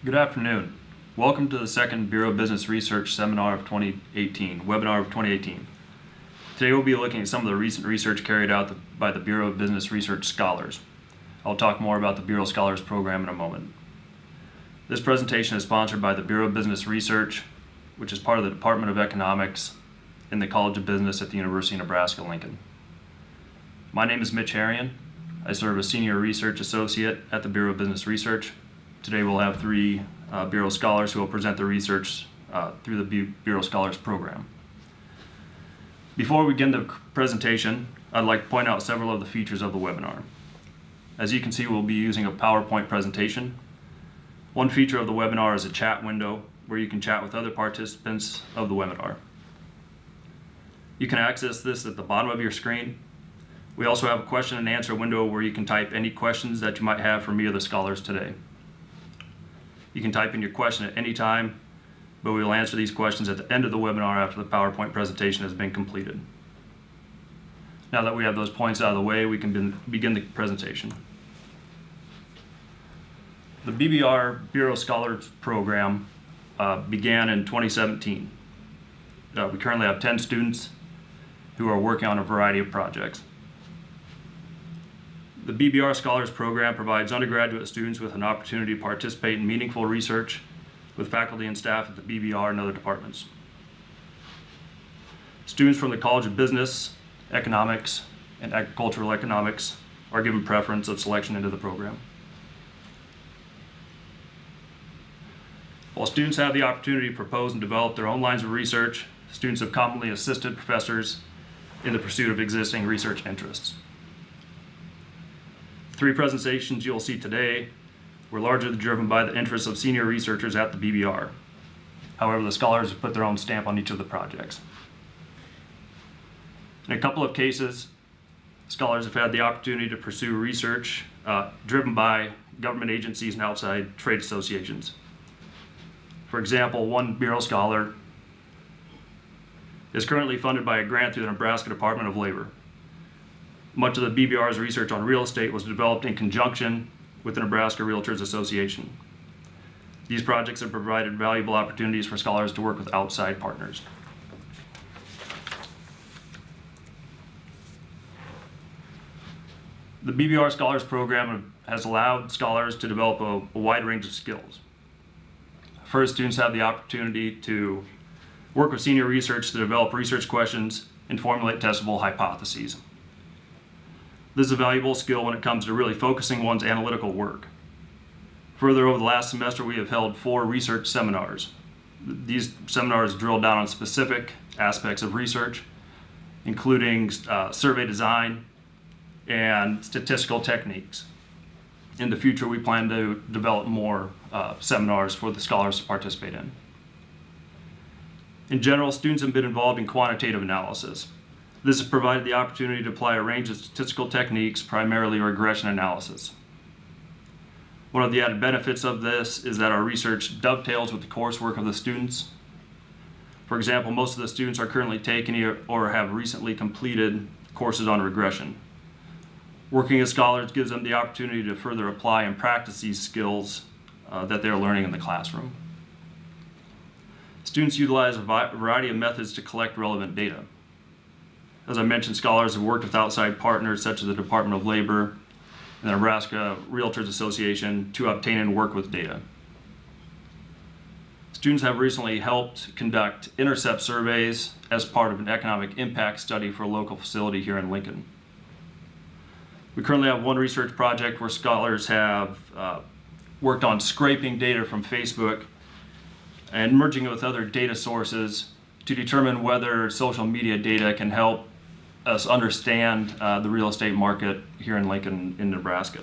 Good afternoon. Welcome to the second Bureau of Business Research webinar of 2018. Today we'll be looking at some of the recent research carried out by the Bureau of Business Research Scholars. I'll talk more about the Bureau Scholars program in a moment. This presentation is sponsored by the Bureau of Business Research, which is part of the Department of Economics in the College of Business at the University of Nebraska, Lincoln. My name is Mitch Herian. I serve as Senior Research Associate at the Bureau of Business Research. Today we'll have three Bureau Scholars who will present the research through the Bureau Scholars program. Before we begin the presentation, I'd like to point out several of the features of the webinar. As you can see, we'll be using a PowerPoint presentation. One feature of the webinar is a chat window where you can chat with other participants of the webinar. You can access this at the bottom of your screen. We also have a question and answer window where you can type any questions that you might have for me or the scholars today. You can type in your question at any time, but we will answer these questions at the end of the webinar after the PowerPoint presentation has been completed. Now that we have those points out of the way, we can begin the presentation. The BBR Bureau Scholars Program began in 2017. We currently have 10 students who are working on a variety of projects. The BBR Scholars Program provides undergraduate students with an opportunity to participate in meaningful research with faculty and staff at the BBR and other departments. Students from the College of Business, Economics, and Agricultural Economics are given preference of selection into the program. While students have the opportunity to propose and develop their own lines of research, students have commonly assisted professors in the pursuit of existing research interests. Three presentations you'll see today were largely driven by the interests of senior researchers at the BBR. However, the scholars have put their own stamp on each of the projects. In a couple of cases, scholars have had the opportunity to pursue research driven by government agencies and outside trade associations. For example, one Bureau Scholar is currently funded by a grant through the Nebraska Department of Labor. Much of the BBR's research on real estate was developed in conjunction with the Nebraska Realtors Association. These projects have provided valuable opportunities for scholars to work with outside partners. The BBR Scholars Program has allowed scholars to develop a wide range of skills. First, students have the opportunity to work with senior research to develop research questions and formulate testable hypotheses. This is a valuable skill when it comes to really focusing one's analytical work. Further, over the last semester, we have held 4 research seminars. These seminars drill down on specific aspects of research, including survey design and statistical techniques. In the future, we plan to develop more seminars for the scholars to participate in. In general, students have been involved in quantitative analysis. This has provided the opportunity to apply a range of statistical techniques, primarily regression analysis. One of the added benefits of this is that our research dovetails with the coursework of the students. For example, most of the students are currently taking or have recently completed courses on regression. Working as scholars gives them the opportunity to further apply and practice these skills that they're learning in the classroom. Students utilize a variety of methods to collect relevant data. As I mentioned, scholars have worked with outside partners such as the Department of Labor and the Nebraska Realtors Association to obtain and work with data. Students have recently helped conduct intercept surveys as part of an economic impact study for a local facility here in Lincoln. We currently have one research project where scholars have worked on scraping data from Facebook and merging it with other data sources to determine whether social media data can help us understand the real estate market here in Lincoln in Nebraska.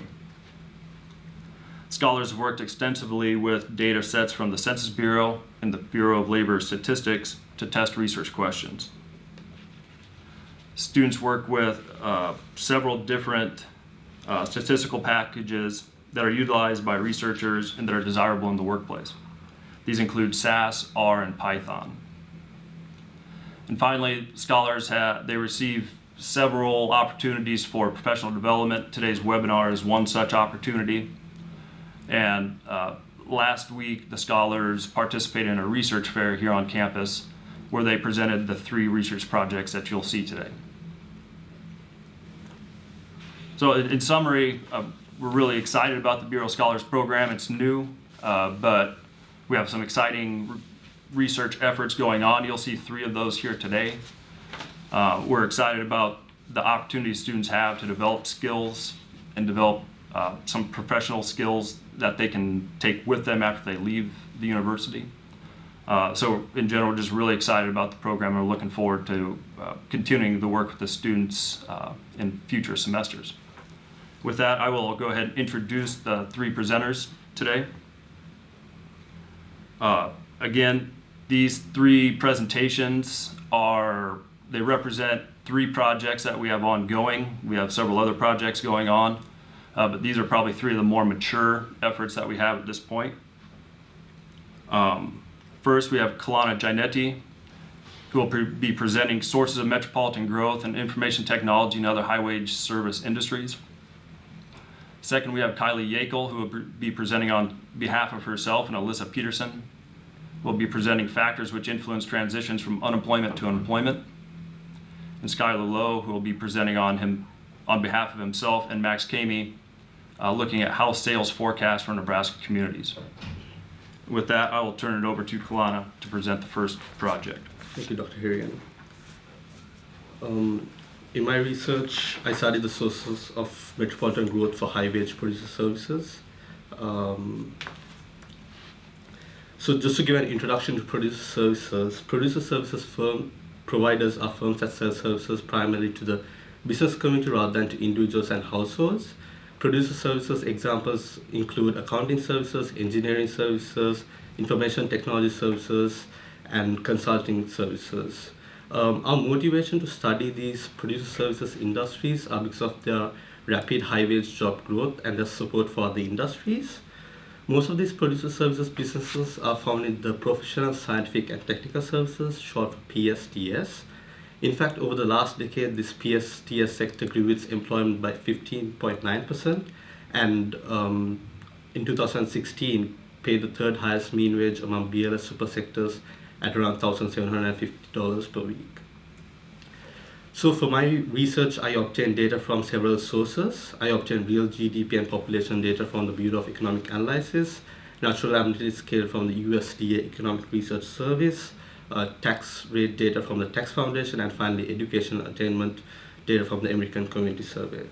Scholars have worked extensively with data sets from the Census Bureau and the Bureau of Labor Statistics to test research questions. Students work with several different statistical packages that are utilized by researchers and that are desirable in the workplace. These include SAS, R, and Python. And finally, scholars receive several opportunities for professional development. Today's webinar is one such opportunity. And last week, the scholars participated in a research fair here on campus where they presented the 3 research projects that you'll see today. So in summary, we're really excited about the Bureau Scholars program. It's new, but we have some exciting research efforts going on. You'll see 3 of those here today. We're excited about the opportunities students have to develop skills and develop some professional skills that they can take with them after they leave the university. So in general, we're just really excited about the program and we're looking forward to continuing the work with the students in future semesters. With that, I will go ahead and introduce the 3 presenters today. Again, these 3 presentations they represent 3 projects that we have ongoing. We have several other projects going on, but these are probably 3 of the more mature efforts that we have at this point. First, we have Kalana Jayanetti, who will be presenting sources of metropolitan growth and information technology and other high-wage service industries. Second, we have Kylee Yakel, who will be presenting on behalf of herself, and Alyssa Peterson will be presenting factors which influence transitions from unemployment to employment. And Skylar Lowe, who will be presenting on behalf of himself, and Max Kamey, looking at house sales forecasts for Nebraska communities. With that, I will turn it over to Kalana to present the first project. Thank you, Dr. Herian. In my research, I studied the sources of metropolitan growth for high-wage producer services. So just to give an introduction to producer services providers are firms that sell services primarily to the business community rather than to individuals and households. Producer services examples include accounting services, engineering services, information technology services, and consulting services. Our motivation to study these producer services industries are because of their rapid high-wage job growth and their support for the industries. Most of these producer services businesses are found in the professional, scientific, and technical services, short for PSTS. In fact, over the last decade, this PSTS sector grew its employment by 15.9%, and in 2016, paid the 3rd highest mean wage among BLS super sectors at around $1,750 per week. So for my research, I obtained data from several sources. I obtained real GDP and population data from the Bureau of Economic Analysis, natural ability scale from the USDA Economic Research Service, tax rate data from the Tax Foundation, and finally educational attainment data from the American Community Survey.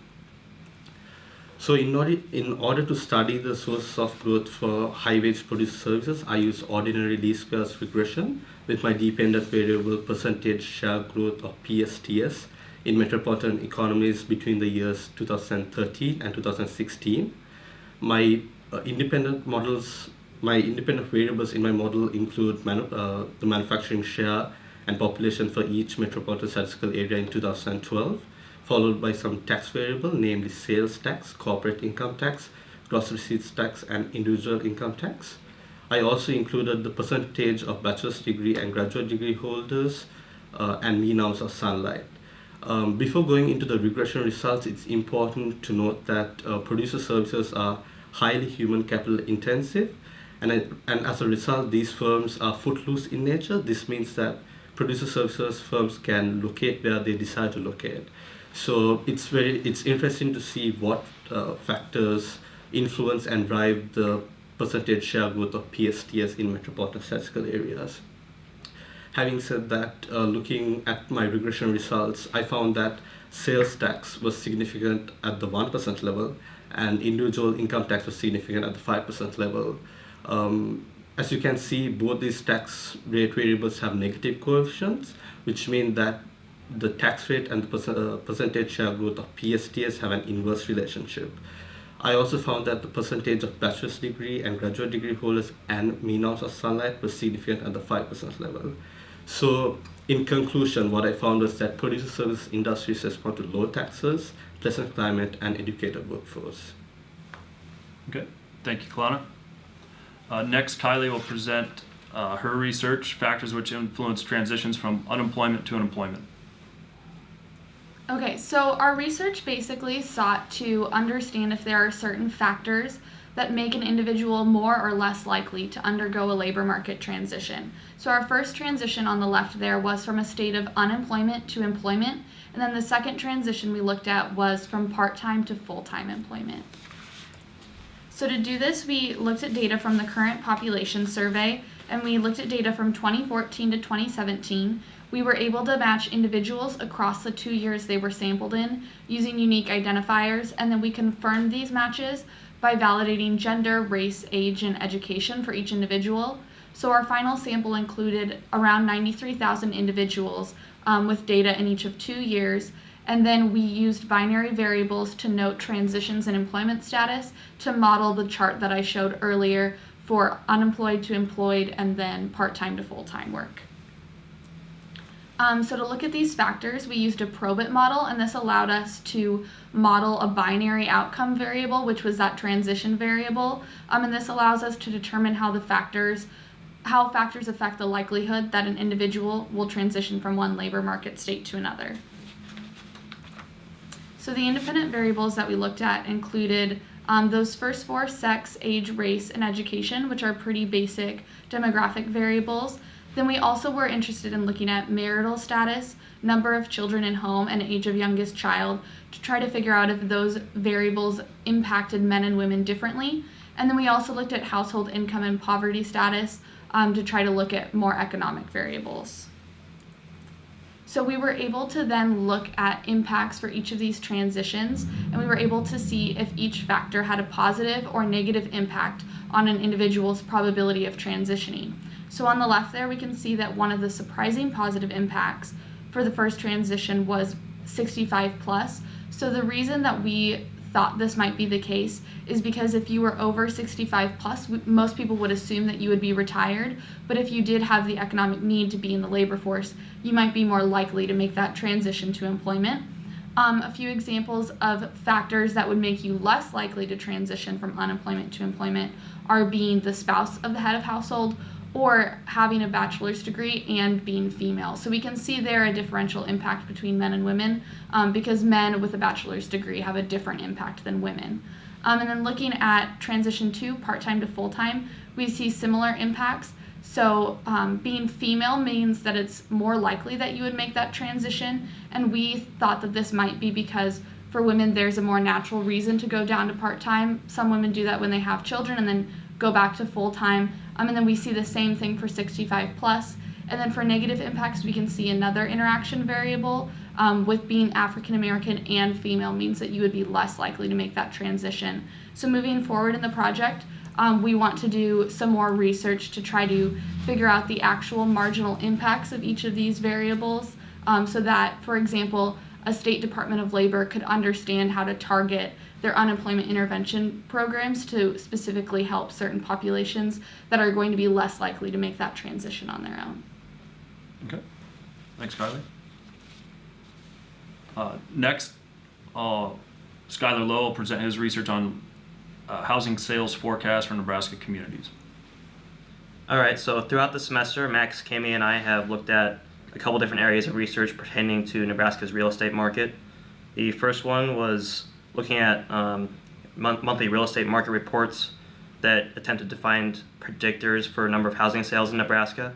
So in order to study the sources of growth for high-wage producer services, I use ordinary least squares regression with my dependent variable percentage share growth of PSTS in metropolitan economies between the years 2013 and 2016. My independent variables in my model include the manufacturing share and population for each metropolitan statistical area in 2012, followed by some tax variable, namely sales tax, corporate income tax, gross receipts tax, and individual income tax. I also included the percentage of bachelor's degree and graduate degree holders and mean hours of sunlight. Before going into the regression results, it's important to note that producer services are highly human capital intensive, and as a result, these firms are footloose in nature. This means that producer services firms can locate where they decide to locate. So it's interesting to see what factors influence and drive the percentage share growth of PSTS in metropolitan statistical areas. Having said that, looking at my regression results, I found that sales tax was significant at the 1% level and individual income tax was significant at the 5% level. As you can see, both these tax rate variables have negative coefficients, which mean that the tax rate and the percentage share growth of PSTS have an inverse relationship. I also found that the percentage of bachelor's degree and graduate degree holders and mean hours of sunlight was significant at the 5% level. So in conclusion, what I found was that producer service industries respond to low taxes, pleasant climate, and educated workforce. Okay, thank you, Kalana. Next, Kylee will present her research, factors which influence transitions from unemployment to employment. Okay, so our research basically sought to understand if there are certain factors that make an individual more or less likely to undergo a labor market transition. So our first transition on the left there was from a state of unemployment to employment, and then the second transition we looked at was from part-time to full-time employment. So to do this, we looked at data from the current population survey, and we looked at data from 2014 to 2017. We were able to match individuals across the 2 years they were sampled in using unique identifiers, and then we confirmed these matches by validating gender, race, age, and education for each individual. So our final sample included around 93,000 individuals with data in each of 2 years, and then we used binary variables to note transitions in employment status to model the chart that I showed earlier for unemployed to employed and then part-time to full-time work. So to look at these factors, we used a Probit model, and this allowed us to model a binary outcome variable, which was that transition variable, and this allows us to determine how factors affect the likelihood that an individual will transition from one labor market state to another. So the independent variables that we looked at included those first four: sex, age, race, and education, which are pretty basic demographic variables. Then we also were interested in looking at marital status, number of children in home, and age of youngest child to try to figure out if those variables impacted men and women differently. And then we also looked at household income and poverty status to try to look at more economic variables. So we were able to then look at impacts for each of these transitions, and we were able to see if each factor had a positive or negative impact on an individual's probability of transitioning. So on the left there, we can see that one of the surprising positive impacts for the first transition was 65 plus. So the reason that we thought this might be the case is because if you were over 65 plus, most people would assume that you would be retired, but if you did have the economic need to be in the labor force, you might be more likely to make that transition to employment. A few examples of factors that would make you less likely to transition from unemployment to employment are being the spouse of the head of household, or having a bachelor's degree, and being female. So we can see there a differential impact between men and women because men with a bachelor's degree have a different impact than women. And then looking at transition 2, part-time to full-time, we see similar impacts. So being female means that it's more likely that you would make that transition, and we thought that this might be because for women there's a more natural reason to go down to part-time. Some women do that when they have children and then go back to full-time. And then we see the same thing for 65 plus. And then for negative impacts, we can see another interaction variable with being African American and female means that you would be less likely to make that transition. So moving forward in the project, we want to do some more research to try to figure out the actual marginal impacts of each of these variables so that, for example, a state Department of Labor could understand how to target their unemployment intervention programs to specifically help certain populations that are going to be less likely to make that transition on their own. Okay, thanks, Kylee. Next, Skylar Lowe will present his research on housing sales forecast for Nebraska communities. All right, so throughout the semester, Max, Kylee, and I have looked at a couple different areas of research pertaining to Nebraska's real estate market. The first one was looking at monthly real estate market reports that attempted to find predictors for a number of housing sales in Nebraska.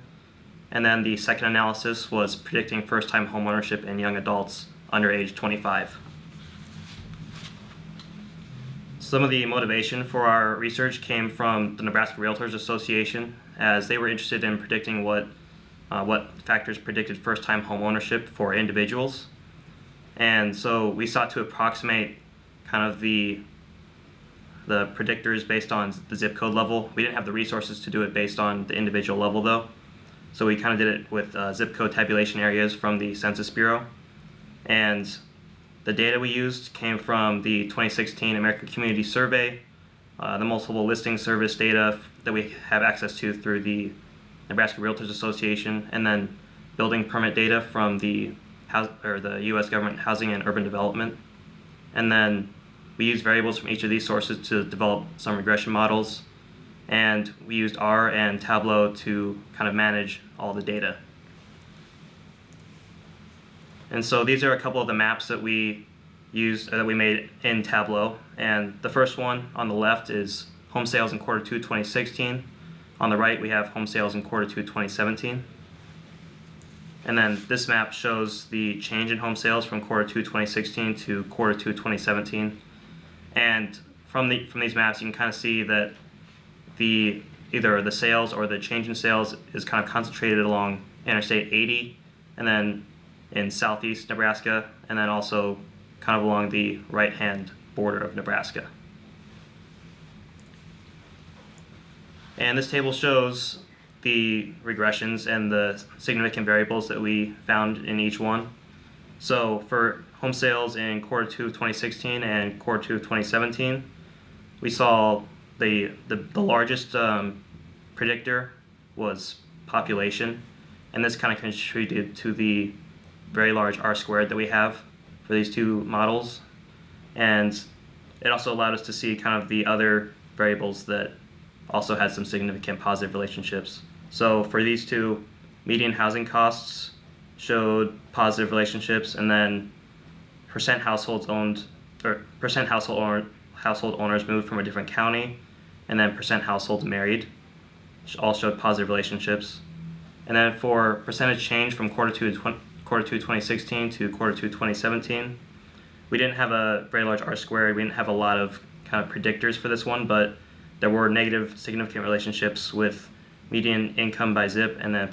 And then the second analysis was predicting first-time homeownership in young adults under age 25. Some of the motivation for our research came from the Nebraska Realtors Association, as they were interested in predicting what factors predicted first-time homeownership for individuals. And so we sought to approximate kind of the predictors based on the zip code level. We didn't have the resources to do it based on the individual level though. So we kind of did it with zip code tabulation areas from the Census Bureau. And the data we used came from the 2016 American Community Survey, the multiple listing service data that we have access to through the Nebraska Realtors Association, and then building permit data from the U.S. Government Housing and Urban Development. And then we used variables from each of these sources to develop some regression models, and we used R and Tableau to kind of manage all the data. And so these are a couple of the maps that we made in Tableau. And the first one on the left is home sales in quarter 2 2016. On the right, we have home sales in quarter 2 2017. And then this map shows the change in home sales from quarter 2 2016 to quarter 2 2017. And from these maps, you can kind of see that either the sales or the change in sales is kind of concentrated along Interstate 80, and then in southeast Nebraska, and then also kind of along the right-hand border of Nebraska. And this table shows the regressions and the significant variables that we found in each one. So for home sales in quarter 2 of 2016 and quarter 2 of 2017, we saw the largest predictor was population, and this kind of contributed to the very large R-squared that we have for these two models. And it also allowed us to see kind of the other variables that also had some significant positive relationships. So for these two, median housing costs showed positive relationships, and then percent household owners moved from a different county, and then percent households married, which all showed positive relationships. And then for percentage change from quarter 2 2016 to quarter 2 2017, we didn't have a very large R-squared. We didn't have a lot of kind of predictors for this one, but there were negative significant relationships with median income by zip, and then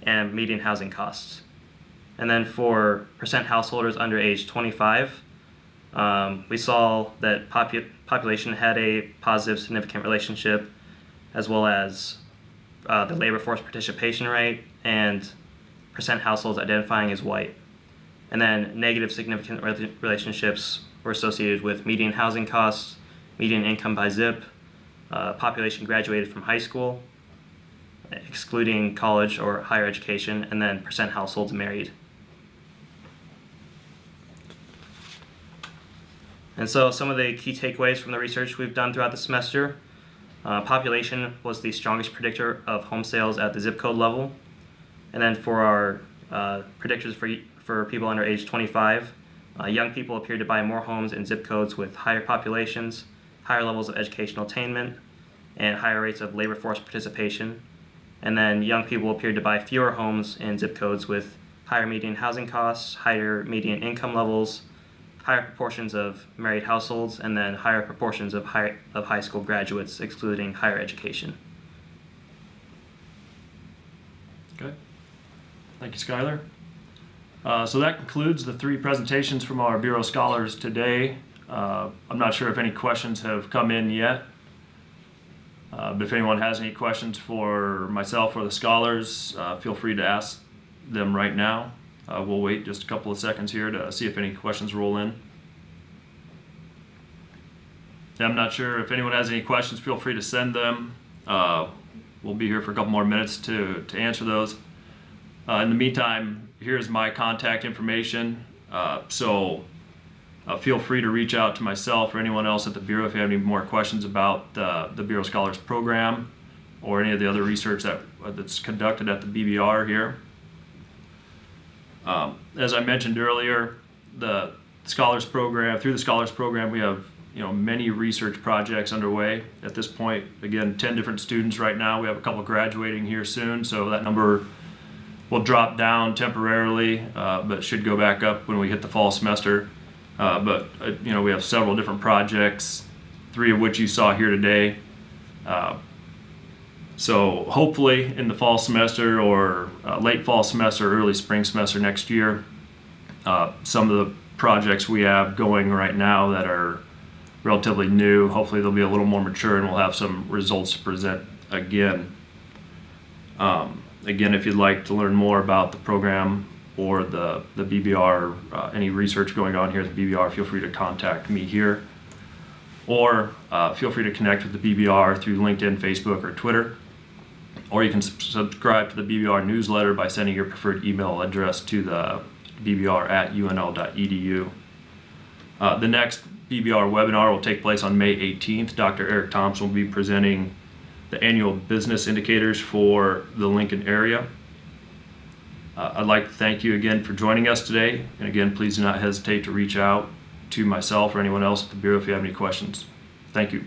and median housing costs. And then for percent householders under age 25, we saw that population had a positive significant relationship, as well as the labor force participation rate and percent households identifying as white. And then negative significant relationships were associated with median housing costs, median income by zip, population graduated from high school, excluding college or higher education, and then percent households married. And so some of the key takeaways from the research we've done throughout the semester: population was the strongest predictor of home sales at the zip code level. And then for our predictors for people under age 25, young people appeared to buy more homes in zip codes with higher populations, higher levels of educational attainment, and higher rates of labor force participation. And then young people appeared to buy fewer homes in zip codes with higher median housing costs, higher median income levels, higher proportions of married households, and then higher proportions of high school graduates, excluding higher education. Okay. Thank you, Skylar. So that concludes the 3 presentations from our Bureau Scholars today. I'm not sure if any questions have come in yet, but if anyone has any questions for myself or the scholars, feel free to ask them right now. We'll wait just a couple of seconds here to see if any questions roll in. I'm not sure if anyone has any questions, feel free to send them. We'll be here for a couple more minutes to answer those. In the meantime, here's my contact information. Feel free to reach out to myself or anyone else at the Bureau if you have any more questions about the Bureau Scholars Program or any of the other research that's conducted at the BBR here. As I mentioned earlier, through the Scholars Program, we have many research projects underway at this point. Again, 10 different students right now. We have a couple graduating here soon, so that number will drop down temporarily, but should go back up when we hit the fall semester. We have several different projects, 3 of which you saw here today. So hopefully in the fall semester or late fall semester, early spring semester next year, some of the projects we have going right now that are relatively new, hopefully they'll be a little more mature and we'll have some results to present again. Again, if you'd like to learn more about the program or the BBR, any research going on here at the BBR, feel free to contact me here. Or feel free to connect with the BBR through LinkedIn, Facebook, or Twitter. Or you can subscribe to the BBR newsletter by sending your preferred email address to the bbr@unl.edu. The next BBR webinar will take place on May 18th. Dr. Eric Thompson will be presenting the annual business indicators for the Lincoln area. I'd like to thank you again for joining us today. And again, please do not hesitate to reach out to myself or anyone else at the Bureau if you have any questions. Thank you.